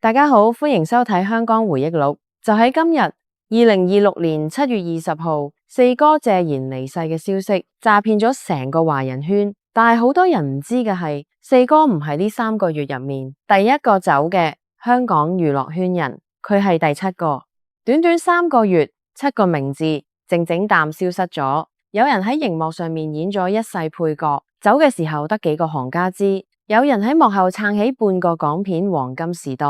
大家好，歡迎收睇香港回憶錄。就喺今日，2026年7月20號，四哥謝賢離世嘅消息詐騙咗成個華人圈。但係好多人唔知嘅係，四哥唔係呢3個月入面第一個走嘅香港娛樂圈人，佢係第7個。短短3個月，7個名字靜靜淡消失咗。有人喺熒幕上面演咗一世配角，走嘅時候得幾個行家知。有人喺幕後撐起半個港片黃金時代，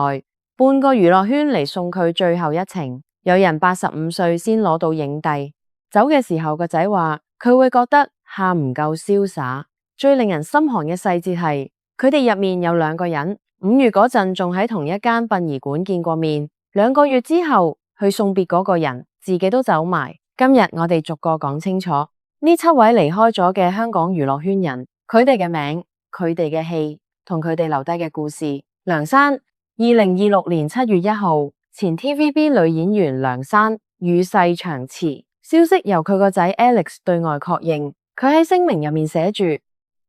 半個娛樂圈嚟送佢最後一程。有人85歲先攞到影帝，走嘅時候個仔話佢會覺得喊唔夠瀟灑。最令人心寒嘅細節係，佢哋入面有2個人5月嗰陣仲喺同一間殯儀館見過面，2個月之後去送別嗰個人自己都走埋。今日我哋逐個講清楚呢7位離開咗嘅香港娛樂圈人，佢哋嘅名、佢哋嘅戲同佢哋留低嘅故事。梁山，2026年7月1號，前 TVB 女演員梁山與世長辭。消息由佢個仔 Alex 對外確認，佢喺聲明入面寫住：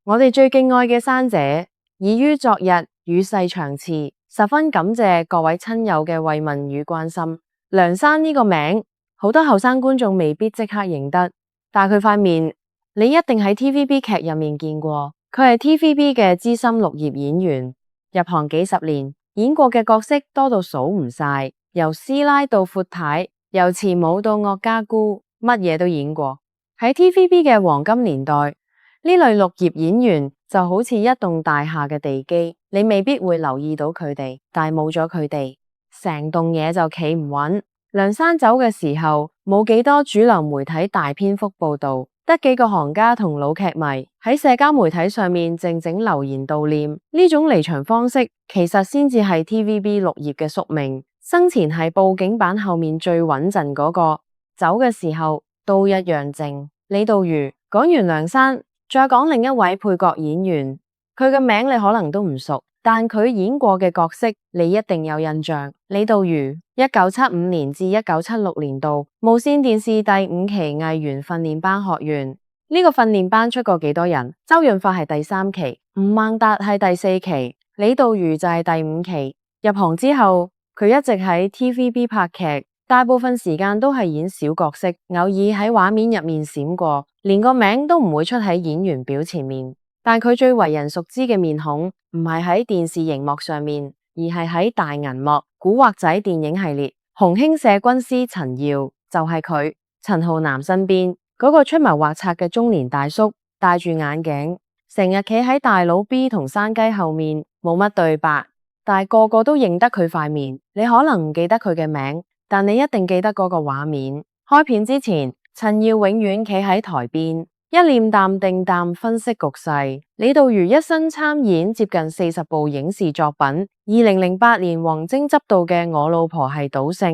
我哋最敬愛嘅山姐已於昨日與世長辭，十分感謝各位親友嘅慰問與關心。梁山呢個名，好多後生觀眾未必即刻認得，但佢塊面你一定喺 TVB 劇入面見過。佢係 TVB 嘅資深綠葉演員，入行幾十年，演過嘅角色多到數唔晒，由師奶到闊太，由慈母到惡家姑，乜嘢都演過。喺 TVB 嘅黃金年代，呢類綠葉演員就好似一棟大廈嘅地基，你未必會留意到佢哋，但係冇咗佢哋，成棟嘢就企唔穩。梁山走嘅時候，冇幾多主流媒體大篇幅報道，得幾個行家同老劇迷喺社交媒體上面靜靜留言悼念。呢種離場方式其實先至係 TVB 綠葉嘅宿命。生前係布景板後面最穩陣嗰個，走嘅時候都一樣靜。李道瑜。講完梁山，再講另一位配角演員，佢嘅名你可能都唔熟，但佢演過嘅角色你一定有印象。李道瑜，1975年至1976年度無綫電視第5期藝員訓練班學員。呢個訓練班出過幾多人？周潤發係第3期，吳孟達係第4期，李道瑜就係第5期。入行之後，佢一直喺 TVB 拍劇，大部分時間都係演小角色，偶爾喺畫面入面閃過，連個名都唔會出喺演員表前面。但佢最為人熟知嘅面孔唔係喺電視熒幕上面，而係喺大銀幕古惑仔電影系列。洪興社軍師陳耀就係佢。陳浩南身邊嗰個出謀劃策嘅中年大叔，戴住眼鏡，成日企喺大佬 B 同山雞後面，冇乜對白，但係個個都認得佢塊面。你可能唔記得佢嘅名，但你一定記得嗰個畫面。開片之前，陳耀永遠企喺台邊，一臉淡定淡分析局勢。李道瑜一生參演接近40部影視作品。2008年王晶執導嘅《我老婆係賭聖》，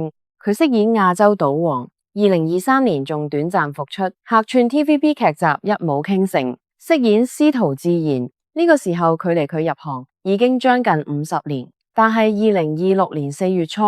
佢飾演亞洲賭王。2023年仲短暫復出，客串 TVB 劇集《一舞傾城》，飾演司徒自然。呢個時候距離佢入行已經將近50年。但係2026年4月初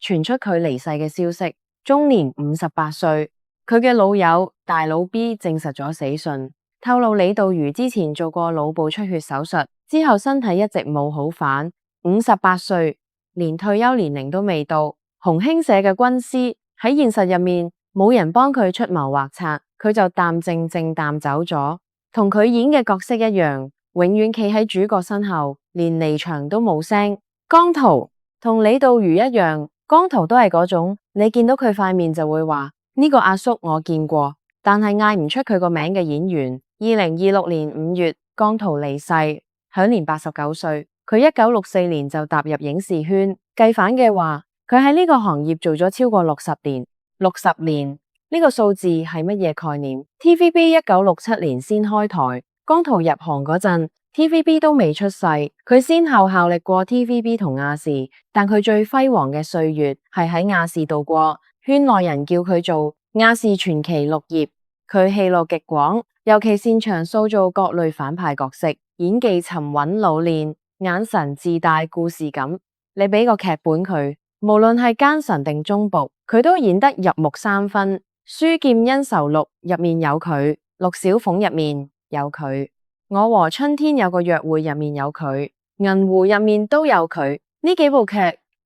傳出佢離世嘅消息，終年58歲。佢嘅老友大佬 B 證實咗死訊，透露李道瑜之前做過腦部出血手術，之後身體一直冇好返。58歲，連退休年齡都未到。洪興社嘅軍師喺現實入面冇人幫佢出謀劃策，佢就淡靜靜淡走咗，同佢演嘅角色一樣，永遠企喺主角身後，連離場都冇聲。江濤同李道瑜一樣，江濤都係嗰種你見到佢塊面就會話呢個阿叔我見過，但係嗌唔出佢個名嘅演員。2026年5月，江濤離世，享年89歲。佢1964年就踏入影視圈，計反嘅話，佢喺呢個行業做咗超過60年。60年呢個數字係乜嘢概念？ TVB 1967年先開台，江濤入行嗰陣 TVB 都未出世，佢先後效力過 TVB 同亞視，但佢最輝煌嘅歲月係喺亞視度過，圈內人叫佢做亞視傳奇綠葉。佢戲路極廣，尤其擅長塑造各類反派角色，演技沉穩老練，眼神自帶故事感。你俾個劇本佢，無論係奸臣定忠僕，佢都演得入木三分。書劍恩仇錄入面有佢，陸小鳳入面有佢，我和春天有個約會入面有佢，銀狐入面都有佢。呢幾部劇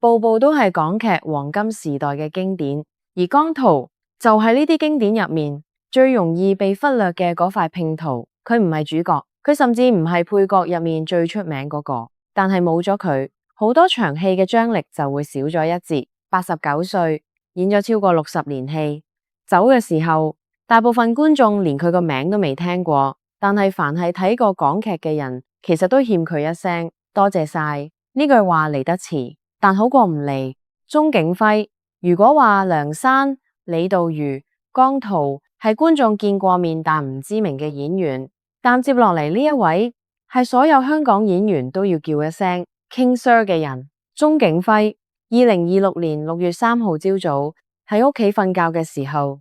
部部都係港劇黃金時代嘅經典，而江濤就係呢啲經典入面最容易被忽略嘅嗰塊拼圖。佢唔係主角，佢甚至唔係配角入面最出名嗰個，但係冇咗佢，好多場戲嘅張力就會少咗一截。89歲，演咗超過60年戲，走嘅時候，大部分觀眾連佢個名都未聽過，但係凡係睇過港劇嘅人，其實都欠佢一聲多謝晒。呢句話嚟得遲，但好過唔嚟。鍾景輝，如果話梁山、李道瑜、江濤係觀眾見過面但唔知名嘅演員，但接落嚟呢一位係所有香港演員都要叫一聲 King Sir 嘅人。鍾景輝2026年6月3號朝早喺屋企瞓覺嘅時候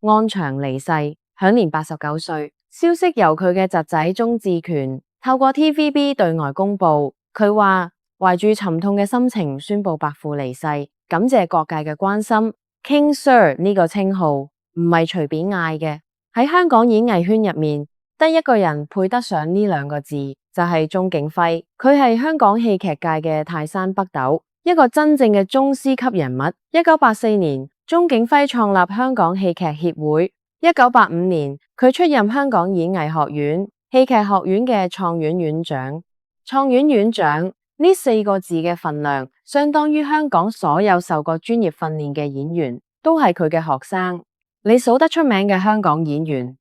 安詳離世，享年89歲。消息由佢嘅侄仔鍾志權透過 TVB 對外公布，佢話懷住沉痛嘅心情宣布伯父離世，感謝各界嘅關心。King Sir 呢個稱號唔係隨便嗌嘅，喺香港演藝圈入面得一個人配得上呢兩個字，就係鍾景輝。佢係香港戲劇界嘅泰山北斗，一個真正嘅宗師級人物。1984年，鍾景輝創立香港戲劇協會。1985年，佢出任香港演藝學院戲劇學院嘅創院院長。創院院長呢4個字嘅份量，相當於香港所有受過專業訓練嘅演員都係佢嘅學生。你數得出名嘅香港演員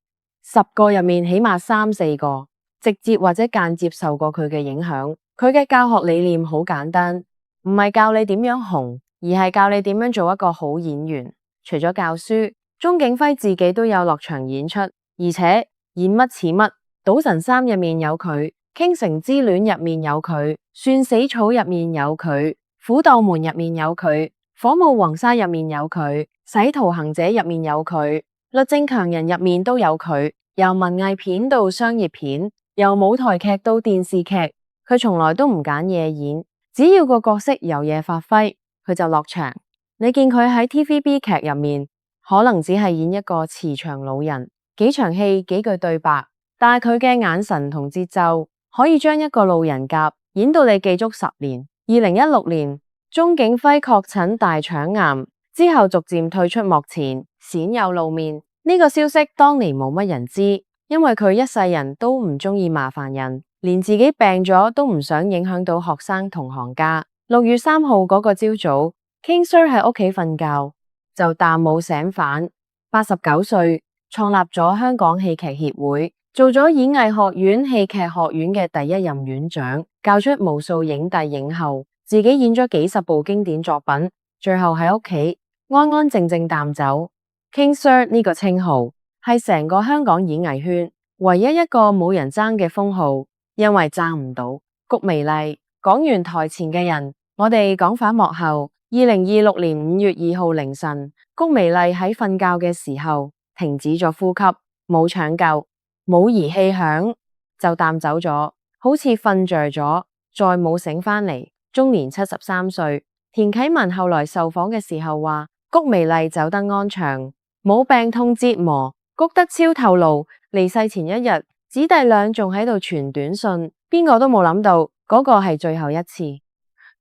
，10個入面起碼3、4個直接或者間接受過佢嘅影響。佢嘅教學理念好簡單，唔係教你點樣紅，而係教你點樣做一個好演員。除咗教書，鍾景輝自己都有落場演出，而且演乜似乜。賭神3入面有佢，傾城之戀入面有佢，算死草入面有佢，虎鬥門入面有佢，火舞黃沙入面有佢，使徒行者入面有佢，律政強人入面都有佢。由文藝片到商業片，由舞台劇到電視劇，佢從來都唔揀嘢演，只要個角色有嘢發揮，佢就落場。你見佢喺 TVB 劇入面，可能只係演一個慈祥老人，幾場戲幾句對白，但係佢嘅眼神同節奏可以將一個路人甲演到你記足10年。2016年，鍾景輝確診大腸癌之後，逐漸退出幕前，鮮有露面。呢個消息當年冇乜人知，因為佢一世人都唔中意麻煩人，連自己病咗都唔想影響到學生同行家。6月3號嗰個朝早，King Sir 喺屋企瞓覺，就淡冇醒返。89歲，創立咗香港戲劇協會，做咗演藝學院戲劇學院嘅第一任院長，教出無數影帝影后，自己演咗幾十部經典作品，最後喺屋企安安靜靜淡走。King Sir 呢個稱號係成個香港演藝圈唯一一個冇人爭嘅封號，因為爭唔到。谷美麗，講完台前嘅人，我哋講返幕後。2026年5月2號凌晨，谷美麗喺瞓覺嘅時候停止咗呼吸，冇搶救，冇儀器響就淡走咗，好似瞓着咗，再冇醒返嚟，終年73歲。田啟文後來受訪嘅時候話，谷美麗走得安詳，冇病痛折磨。谷德超透露，離世前一日，姊弟倆仲喺度傳短信，邊個都冇諗到嗰個係最後一次。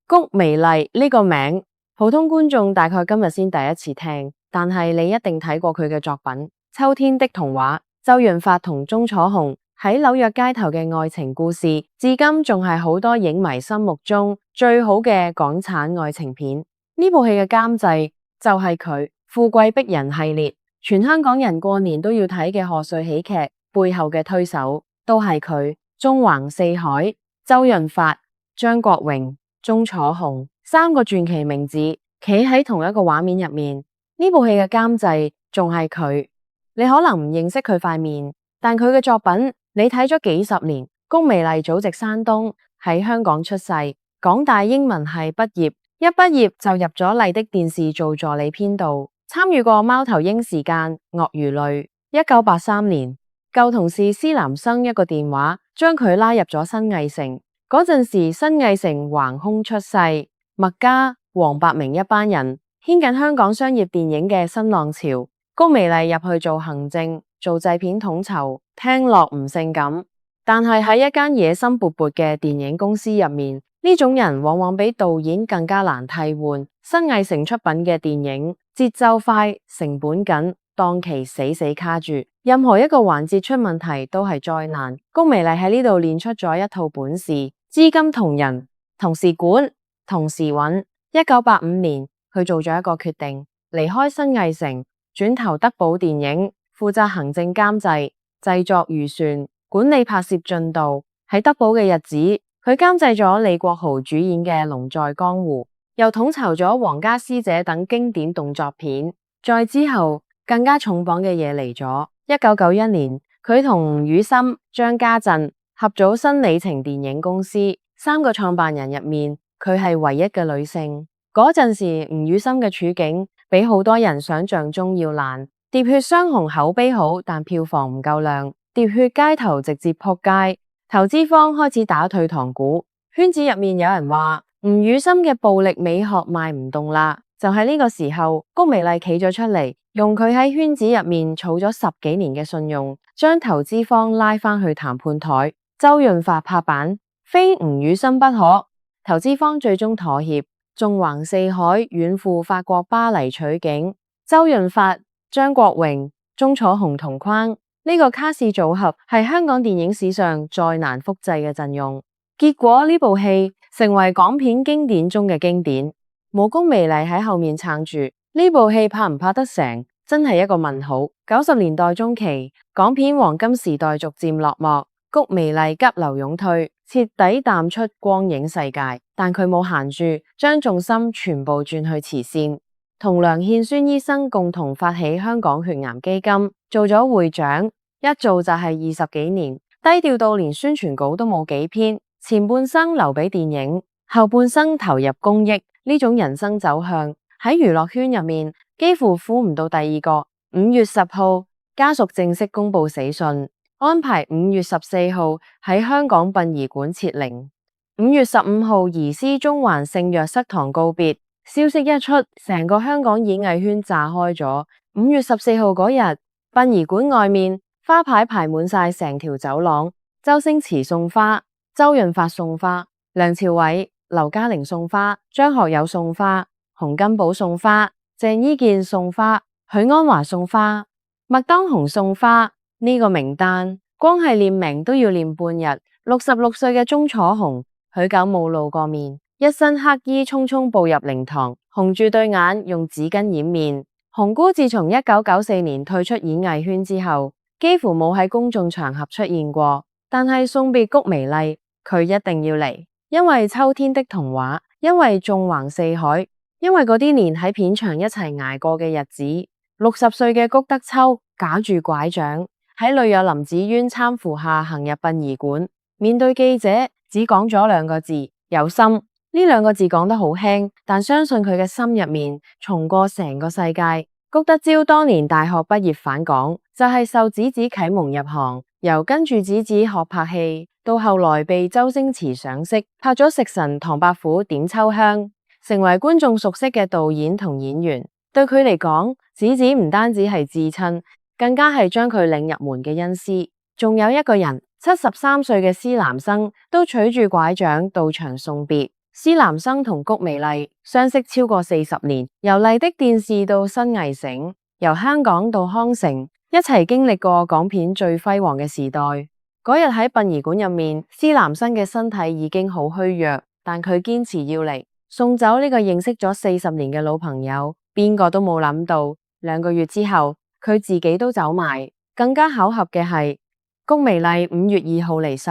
谷美麗呢個名，普通觀眾大概今日先第一次聽，但係你一定睇過佢嘅作品《秋天的童話》。周潤發同鍾楚紅喺紐約街頭嘅愛情故事，至今仲係好多影迷心目中最好嘅港產愛情片。呢部戲嘅監製就係佢，《富貴逼人》系列，全香港人過年都要睇嘅賀歲喜劇，背後嘅推手都係佢。縱橫四海，周潤發、張國榮、鍾楚紅3個傳奇名字企喺同一個畫面入面。呢部戲嘅監製仲係佢。你可能唔認識佢塊面，但佢嘅作品你睇咗幾十年。谷美麗祖籍山東，喺香港出世，港大英文系畢業，一畢業就入咗麗的電視做助理編導，參與過貓頭鷹時間、鱷魚淚。1983年，舊同事施南生一個電話將佢拉入咗新藝城。嗰陣時新藝城橫空出世，麥嘉、黃百鳴一班人牽緊香港商業電影嘅新浪潮。谷美麗入去做行政，做製片統籌，聽落唔性感，但係喺一間野心勃勃嘅電影公司入面，呢種人往往比導演更加難替換。新藝城出品嘅電影節奏快、成本緊、檔期死卡住，任何一個環節出問題都係災難。谷美麗喺呢度練出咗一套本事，資金同人，同時管，同時揾。1985年，佢做咗一個決定，離開新藝城，轉投德寶電影，負責行政監製、製作預算、管理拍攝進度。喺德寶嘅日子，佢監製咗李國豪主演嘅《龍在江湖》，又統籌咗《皇家師姐》等經典動作片。再之後，更加重磅嘅嘢嚟咗。1991年，佢同吳宇森、張家鎮合組新里程電影公司，3個創辦人入面，佢係唯一嘅女性。嗰陣時，吳宇森嘅處境比好多人想象中要難。喋血雙雄口碑好，但票房唔夠量。喋血街頭直接撲街，投資方開始打退堂鼓。圈子入面有人話吳宇森嘅暴力美學賣唔動啦。就喺呢個時候，谷美麗企咗出嚟，用佢喺圈子入面儲咗10幾年嘅信用，將投資方拉返去談判台。周潤發拍板，非吳宇森不可。投資方最終妥協，縱橫四海遠赴法國巴黎取景。周潤發、張國榮、鐘楚紅同框，呢個卡士組合係香港電影史上再難複製嘅陣容。結果呢部戲成為港片經典中嘅經典。冇谷美麗喺後面撐住，呢部戲拍唔拍得成，真係一個問號。90年代中期，港片黃金時代逐漸落幕，谷美麗急流勇退，徹底淡出光影世界。但佢冇閒住，將重心全部轉去慈善，同梁憲孫醫生共同發起香港血癌基金，做咗會長，一做就係20幾年，低調到連宣傳稿都冇幾篇。前半生留俾電影，後半生投入公益。呢種人生走向喺娛樂圈入面幾乎估唔到第二個。5月10號，家屬正式公布死訊，安排5月14號喺香港殯儀館設靈。5月15號，移師中環聖若瑟堂告別。消息一出，成個香港演藝圈炸開咗。5月14號嗰日，殯儀館外面花牌排滿晒成條走廊，周星馳送花，周潤發送花，梁朝偉、劉嘉玲送花，張學友送花，洪金寶送花，鄭伊健送花，許鞍華送花，麥當雄送花。呢個名單光係念名都要念半日。66歲嘅鐘楚紅，許久冇露過面，一身黑衣匆匆步入靈堂，紅住對眼，用紙巾掩面。紅姑自從1994年退出演藝圈之後，幾乎冇喺公眾場合出現過。但係送別谷美麗，佢一定要嚟。因為秋天的童話，因為縱橫四海，因為嗰啲年喺片場一齊捱過嘅日子。60歲嘅谷德秋架住拐杖，喺女友林子淵攙扶下行入殯儀館，面對記者只講咗2個字：有心。呢2個字講得好輕，但相信佢嘅心入面重過成個世界。谷德昭當年大學畢業返港，就係受子子啟蒙入行，由跟住子子學拍戲，到後來被周星馳賞識，拍咗食神、唐伯虎點秋香，成為觀眾熟悉嘅導演同演員。對佢嚟講，子子唔單止係至親，更加係將佢領入門嘅恩師。仲有一個人，73歲嘅施南生都取住拐杖到場送別。施南生同谷美麗相識超過40年，由麗的電視到新藝城，由香港到康城，一齊經歷過港片最輝煌嘅時代。嗰日喺殯儀館入面，施南生嘅身體已經好虛弱，但佢堅持要嚟送走呢個認識咗40年嘅老朋友。邊個都冇諗到，2個月之後佢自己都走埋。更加巧合嘅係，谷美麗5月2號離世。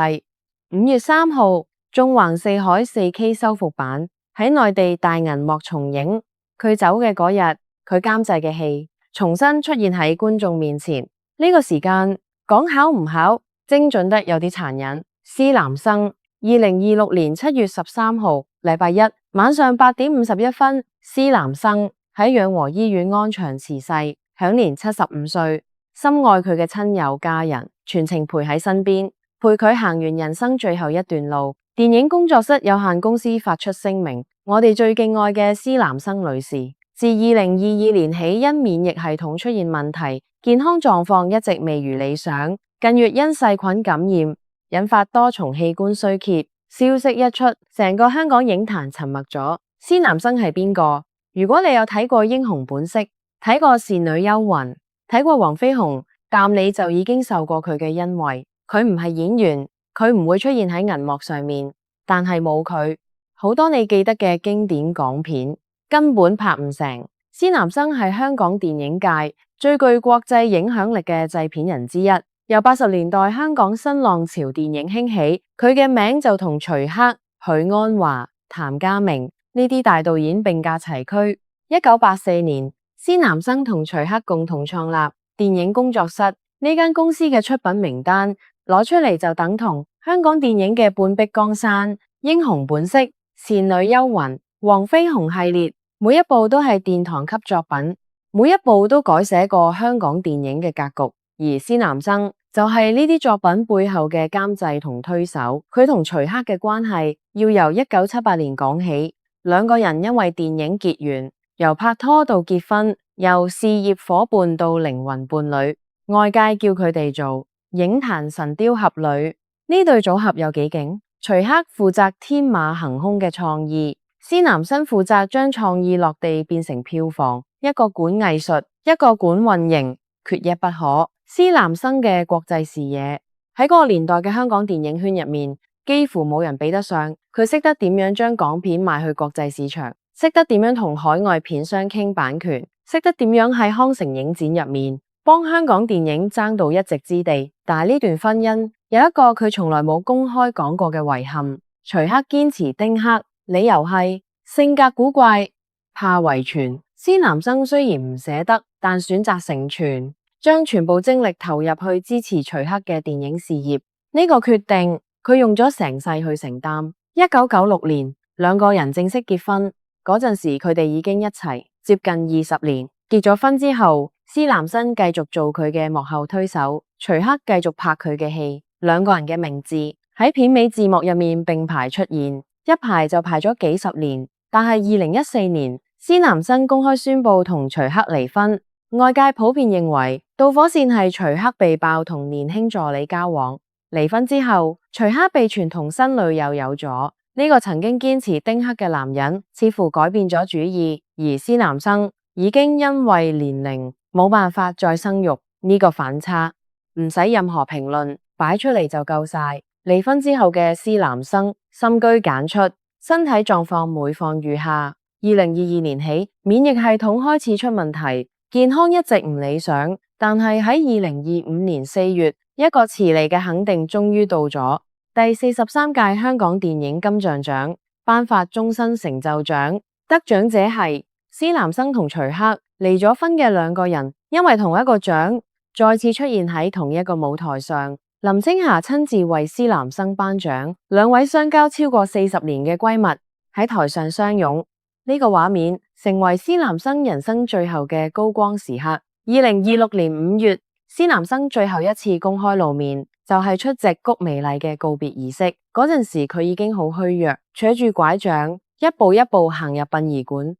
5月3號，縱橫四海 4K 修復版喺內地大銀幕重映。佢走嘅嗰日，佢監製嘅戲重新出現喺觀眾面前。呢個時間講巧唔巧，精準得有啲殘忍。施南生2026年7月13號禮拜一晚上8點51分，施南生喺養和醫院安詳辭世，享年75歲。深愛佢嘅親友家人全程陪喺身邊，陪佢行完人生最後一段路。電影工作室有限公司發出聲明：我哋最敬愛嘅施南生女士，自2022年起因免疫系統出現問題，健康狀況一直未如理想。近月因細菌感染，引發多重器官衰竭，消息一出，成個香港影壇沉默咗。施南生係邊個？如果你有睇過《英雄本色》，睇過《倩女幽魂》，睇過黃飛鴻，但你就已經受過佢嘅恩惠。佢唔係演員，佢唔會出現喺銀幕上面，但係冇佢，好多你記得嘅經典港片根本拍唔成。施南生係香港電影界最具國際影響力嘅製片人之一。由80年代香港新浪潮電影興起，佢嘅名就同徐克、許安華、譚家明呢啲大導演並駕齊驅。1984年，施南生同徐克共同創立電影工作室，呢間公司嘅出品名單攞出嚟就等同香港電影嘅半壁江山、英雄本色、倩女幽魂、黃飛鴻系列，每一部都係殿堂級作品，每一部都改寫過香港電影嘅格局。而施南生就係呢啲作品背後嘅監製同推手。佢同徐克嘅關係要由1978年講起，兩個人因為電影結緣，由拍拖到結婚，由事業夥伴到靈魂伴侶，外界叫佢哋做影壇神雕俠侶。呢對組合有幾勁？徐克負責天馬行空嘅創意，施南生負責將創意落地變成票房，一個管藝術，一個管運營，缺一不可。施南生嘅國際視野喺嗰個年代嘅香港電影圈入面，幾乎冇人比得上。佢識得點樣將港片賣去國際市場，識得點樣同海外片商傾版權，識得點樣喺康城影展入面幫香港電影爭到一席之地。但係呢段婚姻有一個佢從來冇公開講過嘅遺憾。徐克堅持丁克，理由係性格古怪，怕遺傳。施南生雖然唔捨得，但選擇成全，將全部精力投入去支持徐克嘅電影事業。呢個決定佢用咗成世去承擔。1996年，兩個人正式結婚，嗰陣時佢哋已經一齊接近20年。結咗婚之後，施南生繼續做佢嘅幕後推手，徐克繼續拍佢嘅戲。兩個人嘅名字喺片尾字幕入面並排出現，一排就排咗幾十年。但係2014年，施南生公開宣布同徐克離婚。外界普遍認為導火線係徐克被爆同年輕助理交往。離婚之後，徐克被傳同新女友有咗。呢個曾經堅持丁克嘅男人似乎改變咗主意，而施南生已經因為年齡冇辦法再生育。呢個反差唔使任何評論，擺出嚟就夠晒。離婚之後嘅施南生深居簡出，身體狀況每況愈下。2022年起，免疫系統開始出問題，健康一直唔理想。但係喺2025年4月，一個遲嚟嘅肯定終於到咗。第43屆香港電影金像獎頒發終身成就獎，得獎者係施南生同徐克。離咗婚嘅兩個人因為同一個獎再次出現喺同一個舞台上，林青霞親自為施南生頒獎。兩位相交超過40年嘅閨蜜喺台上相擁，呢個畫面成為施南生人生最後嘅高光時刻。2026年5月，施南生最後一次公開露面就係出席谷美麗嘅告別儀式。嗰陣時佢已經好虛弱，扯住拐杖一步一步行入殯儀館。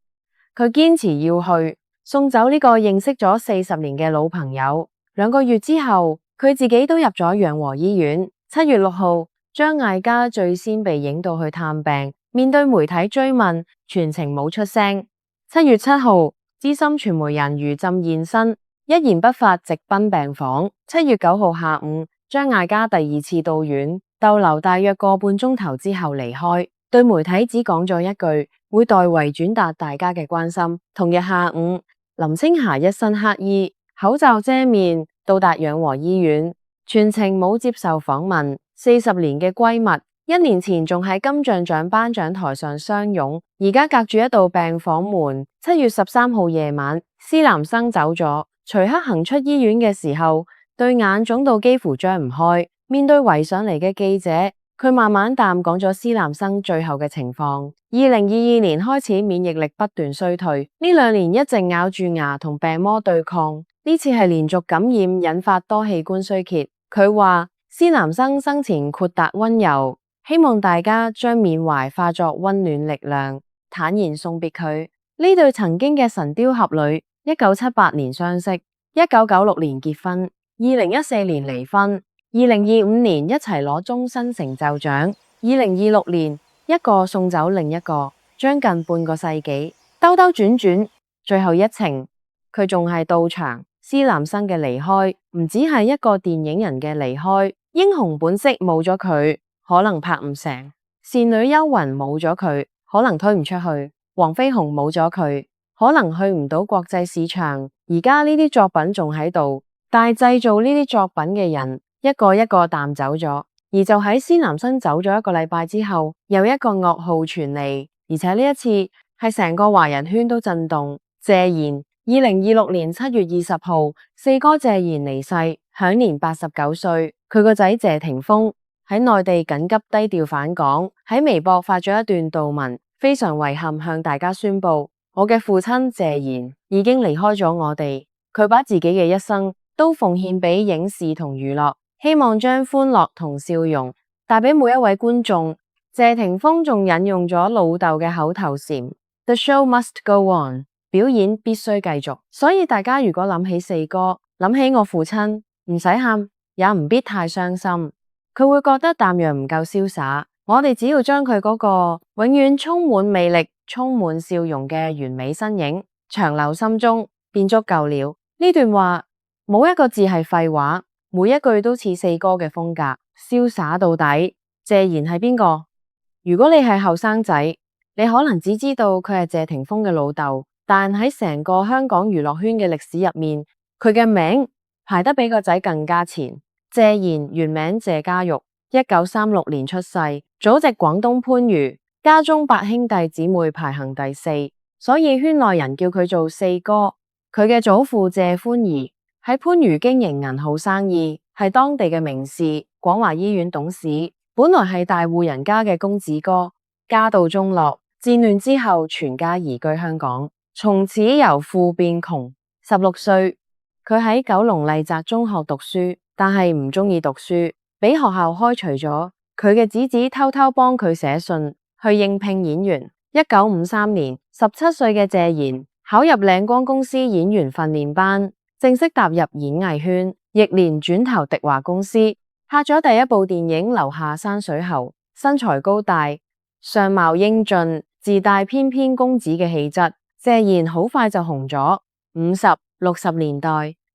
佢堅持要去送走呢個認識咗40年嘅老朋友。2個月之後，佢自己都入咗養和醫院。7月6號，張艾嘉最先被影到去探病，面對媒體追問，全程冇出聲。7月7號，資深傳媒人余震現身，一言不發直奔病房。7月9號下午，張艾嘉第2次到院，逗留大約個半鐘頭之後離開，對媒體只講咗一句會代為轉達大家嘅關心。同日下午，林青霞一身黑衣，口罩遮面，到達養和醫院，全程冇接受訪問。40年嘅閨蜜，1年前仲喺金像獎頒獎台上相擁，而家隔住一道病房門。7月13號夜晚，施南生走咗。徐克行出醫院嘅時候，對眼腫到幾乎張唔開。面對圍上嚟嘅記者，佢慢慢淡講咗施南生最後嘅情況。2022年開始免疫力不斷衰退，呢2年一直咬住牙同病魔對抗。呢次係連續感染引發多器官衰竭。佢話施南生生前豁達溫柔，希望大家將緬懷化作溫暖力量，坦然送別佢。呢對曾經嘅神雕俠侶，1978年相識，1996年結婚，2014年離婚，2025年一齊攞終身成就獎。2026年，一個送走另一個，將近半個世紀，兜兜轉轉，最後一程，佢仲係到場。施南生嘅離開，唔只係一個電影人嘅離開，英雄本色冇咗佢，可能拍唔成；倩女幽魂冇咗佢，可能推唔出去；黃飛鴻冇咗佢，可能去唔到國際市場。而家呢啲作品仲喺度，但係製造呢啲作品嘅人一個一個淡走咗。而就喺施南生走咗一個禮拜之後，又一個噩耗傳嚟，而且呢一次係成個華人圈都震動。謝賢2026年7月20號，四哥謝賢離世，享年89歲。佢個仔謝霆鋒喺內地緊急低調返港，喺微博發咗一段悼文，非常遺憾向大家宣布，我嘅父親謝賢已經離開咗我哋。佢把自己嘅一生都奉獻俾影視同娛樂，希望將歡樂同笑容帶俾每一位觀眾。謝霆鋒仲引用咗老豆嘅口頭禪 The show must go on， 表演必須繼續。所以大家如果諗起四哥，諗起我父親，唔使喊，也唔必太傷心。佢會覺得淡若唔夠瀟灑。我哋只要將佢嗰個永遠充滿魅力、充滿笑容嘅完美身影長留心中，便足夠了。呢段話冇一個字係廢話，每一句都似四哥嘅風格，瀟灑到底。謝賢係邊個？如果你係後生仔，你可能只知道佢係謝霆鋒嘅老豆，但喺成個香港娛樂圈嘅歷史入面，佢嘅名排得比個仔更加前。謝賢原名謝家玉，1936年出世，祖籍廣東番禺，家中8兄弟姊妹排行第4，所以圈內人叫佢做四哥。佢嘅祖父謝歡宜喺番禺經營銀號生意，係當地嘅名士，廣華醫院董事，本來係大戶人家嘅公子哥，家道中落。戰亂之後，全家移居香港，從此由富變窮。16歲，佢喺九龍麗澤中學讀書，但係唔中意讀書，俾學校開除咗。佢嘅姊姊偷偷幫佢寫信去應聘演員。1953年，17歲嘅謝賢考入嶺光公司演員訓練班，正式踏入演藝圈。翌年轉投迪華公司，拍咗第一部電影《樓下山水猴》，身材高大，相貌英俊，自帶翩翩公子嘅氣質。謝賢好快就紅咗。50、60年代，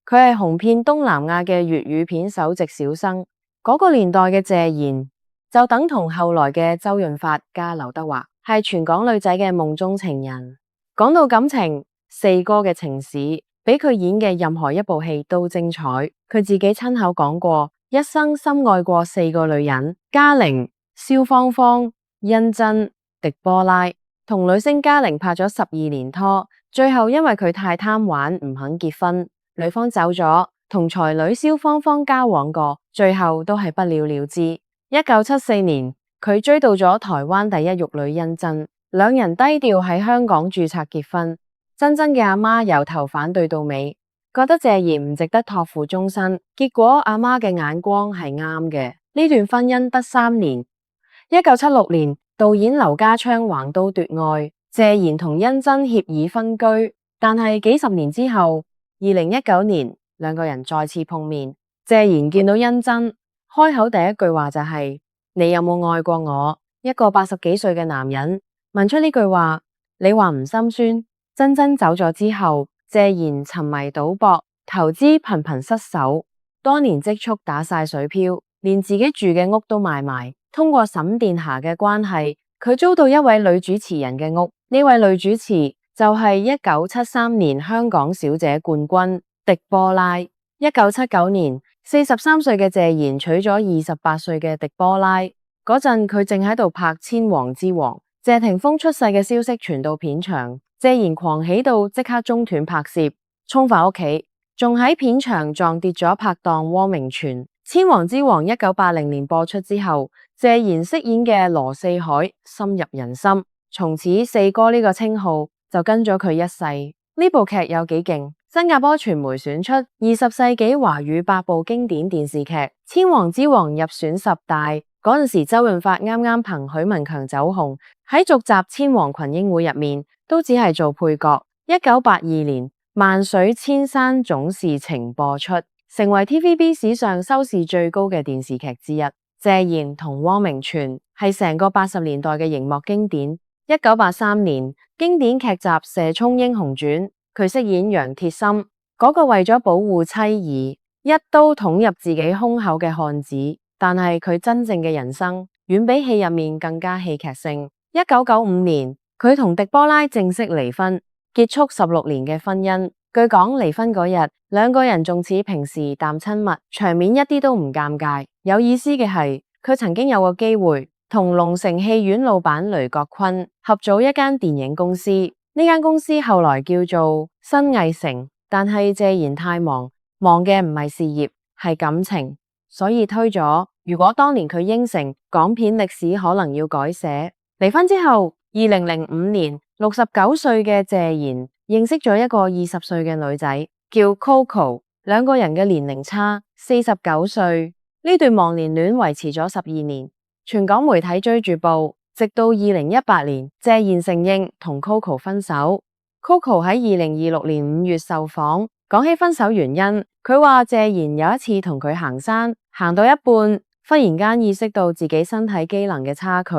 佢係紅遍東南亞嘅粵語片首席小生。嗰個年代嘅謝賢就等同後來嘅周潤發加劉德華，係全港女仔嘅夢中情人。講到感情，四哥嘅情史比佢演嘅任何一部戲都精彩。佢自己親口講過，一生深愛過4個女人：嘉玲、蕭芳芳、甄珍、狄波拉。同女星嘉玲拍咗12年拖，最後因為佢太貪玩唔肯結婚，女方走咗，同才女蕭芳芳交往過，最後都係不了了之。1974年，佢追到咗台灣第一玉女甄珍，兩人低調喺香港註冊結婚。甄珍嘅阿媽由頭反對到尾，覺得謝賢唔值得託付終身，結果阿媽嘅眼光係啱嘅。呢段婚姻得3年。1976年，導演劉家昌橫刀奪愛，謝賢同甄珍協議分居，但係幾十年之後，2019年兩個人再次碰面。謝賢見到甄珍，開口第一句話就係：你有冇愛過我？一個80幾歲嘅男人問出呢句話，你話唔心酸？甄珍走咗之後，謝賢沉迷賭博，投資頻頻失手，多年積蓄打晒水漂，連自己住嘅屋都賣埋。通過沈殿霞嘅關係，佢租到一位女主持人嘅屋。呢位女主持就係1973年香港小姐冠軍狄波拉。1979年，43歲嘅謝賢娶咗28歲嘅狄波拉。嗰陣佢正喺度拍《千王之王》，謝霆鋒出世嘅消息傳到片場，謝賢狂喜到即刻中斷拍攝，衝返屋企，仲喺片場撞跌咗拍檔汪明荃。《千王之王》1980年播出之後，謝賢飾演嘅羅四海深入人心，從此四哥呢個稱號就跟咗佢一世。呢部劇有幾勁？新加坡傳媒選出20世紀華語8部經典電視劇，《千王之王》入選10大。嗰陣時周潤發啱啱憑許文強走紅，喺續集《千王群英會》入面都只係做配角。1982年，《萬水千山總是情》播出，成為 TVB 史上收視最高嘅電視劇之一。謝賢同汪明荃係成個80年代嘅熒幕經典。1983年，經典劇集《射驠英雄傳》，佢飾演楊鐵心，嗰個為咗保護妻兒一刀捅入自己胸口嘅漢子。但係佢真正嘅人生遠比戲入面更加戲劇性。1995年，佢同狄波拉正式離婚，結束16年嘅婚姻。據講離婚嗰日，兩個人仲似平時淡親密，場面一啲都唔尷尬。有意思嘅係，佢曾經有個機會同龍城戲院老闆雷國坤合組一間電影公司，呢間公司後來叫做新藝城。但係謝賢太忙，忙嘅唔係事業，係感情，所以推咗。如果當年佢應承，港片歷史可能要改寫。離婚之後，2005年69歲嘅謝賢認識咗一個20歲嘅女仔，叫 Coco， 兩個人嘅年齡差49歲。呢段忘年戀維持咗12年，全港媒體追住報，直到2018年，謝賢承認同 Coco 分手。Coco 喺2026年5月受訪，講起分手原因，佢話謝賢有一次同佢行山，行到一半，忽然間意識到自己身體機能嘅差距，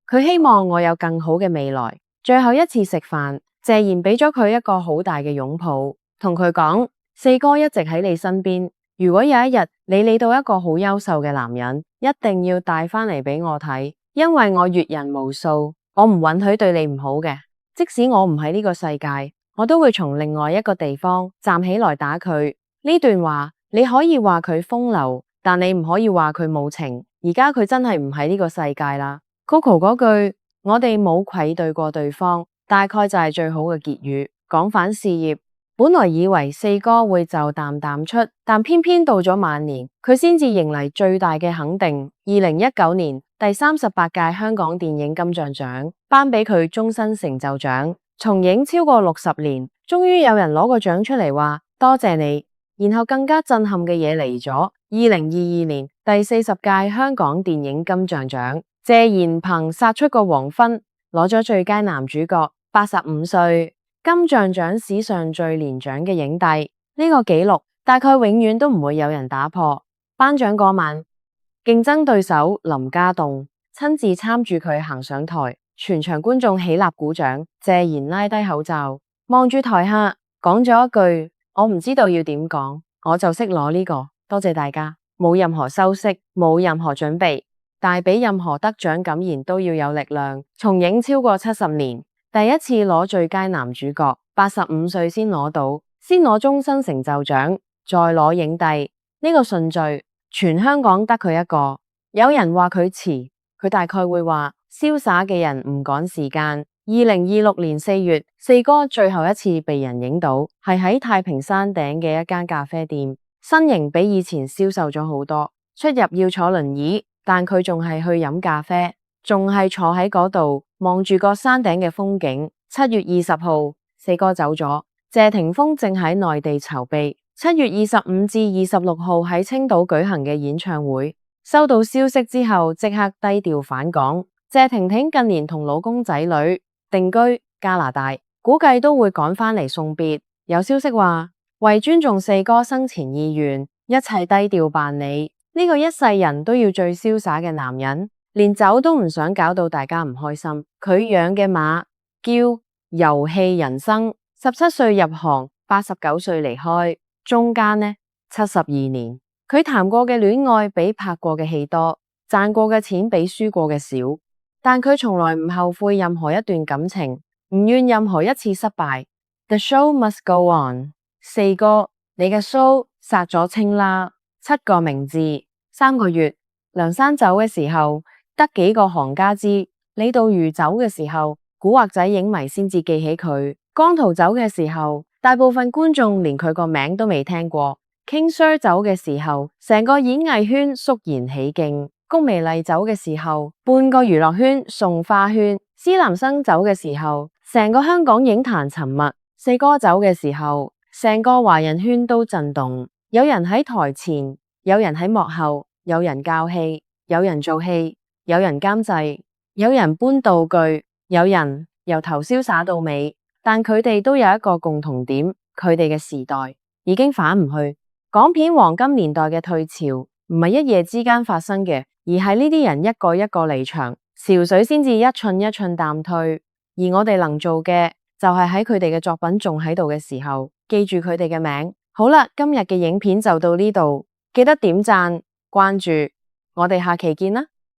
佢希望我有更好嘅未來。最後一次食飯，謝賢俾咗佢一個好大嘅擁抱，同佢講：四哥一直喺你身邊，如果有一日你理到一個好優秀嘅男人，一定要帶返嚟俾我睇，因為我閱人無數，我唔允許對你唔好嘅。即使我唔喺呢個世界，我都會從另外一個地方站起來打佢。呢段話你可以話佢風流，但你唔可以話佢冇情。而家佢真係唔喺呢個世界啦。Coco 嗰句我哋冇愧對過對方，大概就係最好嘅結語。講返事業，本來以為四哥會就淡淡出，但偏偏到咗晚年，佢先至迎嚟最大嘅肯定。2019年第38屆香港電影金像獎頒俾佢終身成就獎，從影超過60年，終於有人攞個獎出嚟話多謝你。然後更加震撼嘅嘢嚟咗，2022年第40屆香港電影金像獎，謝賢憑殺出個黃昏攞咗最佳男主角，85歲，金像獎史上最年長嘅影帝。呢個紀錄大概永遠都唔會有人打破。頒獎嗰晚，競爭對手林家棟親自參住佢行上台，全場觀眾起立鼓掌。謝賢拉低口罩，望住台下，講咗一句：我唔知道要點講，我就識攞呢個。多謝大家，冇任何修飾，冇任何準備，但比任何得獎感言都要有力量。從影超過70年，第一次攞最佳男主角，85歲先攞到，先攞終身成就獎，再攞影帝。呢個順序，全香港得佢一個。有人話佢遲，佢大概會話瀟灑嘅人唔趕時間。2026年4月，四哥最後一次被人影到，係喺太平山頂嘅一間咖啡店，身形比以前消瘦咗好多，出入要坐輪椅，但佢仲係去飲咖啡，仲係坐喺嗰度望住個山頂嘅風景。7月20號，四哥走咗，謝霆鋒正喺內地籌備7月25至26號喺青島舉行嘅演唱會，收到消息之後即刻低調返港。謝婷婷近年同老公仔女定居加拿大，估計都會趕返嚟送別。有消息話，為尊重四哥生前意願，一切低調辦理。呢個一世人都要最瀟灑嘅男人，連走都唔想搞到大家唔開心。佢養嘅馬叫遊戲人生，17歲入行，89歲離開，中間呢72年。佢談過嘅戀愛比拍過嘅戲多，賺過嘅錢比輸過嘅少。但佢從來唔後悔任何一段感情，唔願任何一次失敗。The show must go on。四哥，你嘅 show 殺咗青啦，7個名字，3個月。梁山走嘅時候，得幾個行家知；李道瑜走嘅時候，古惑仔影迷先至記起佢；江濤走嘅時候，大部分觀眾連佢個名都未聽過；King Sir 走嘅時候，成個演藝圈肅然起敬。谷美麗走嘅時候，半個娛樂圈送花圈；施南生走嘅時候，成個香港影壇沉默；四哥走嘅時候，成個華人圈都震動。有人喺台前，有人喺幕後，有人教戲，有人做戲，有人監製，有人搬道具，有人由頭瀟灑到尾。但佢哋都有一個共同點，佢哋嘅時代已經返唔去。港片黃金年代嘅退潮，唔係一夜之間發生嘅，而係呢啲人一個一個離場，潮水先至一寸一寸淡退。而我哋能做嘅就係喺佢哋嘅作品仲喺度嘅時候，記住佢哋嘅名。好啦，今日嘅影片就到呢度，記得點讚、關注，我哋下期見啦。